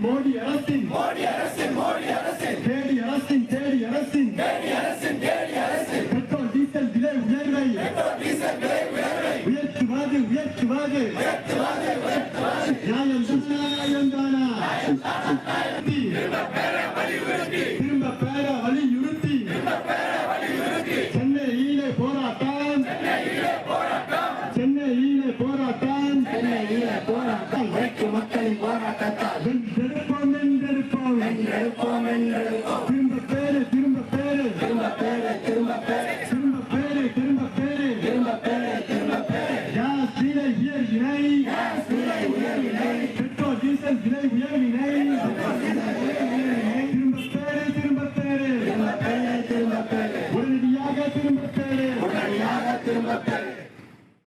மோடி அரசின் தேடி அரசின் பெட்ரோல் டீசல் விலை உயர்வை உயர்த்துவாது நியாயம் தானா திரும்ப பேர வலியுறுத்தி சென்னையிலே போராட்டம் மக்களின் போராட்டத்தால் வென்றெடுப்போம் திரும்ப பேரு கேஸ் விலை உயர்வினை பெட்ரோல் டீசல் விலை உயர்வினை திரும்ப பேரு உடனடியாக திரும்ப பேரு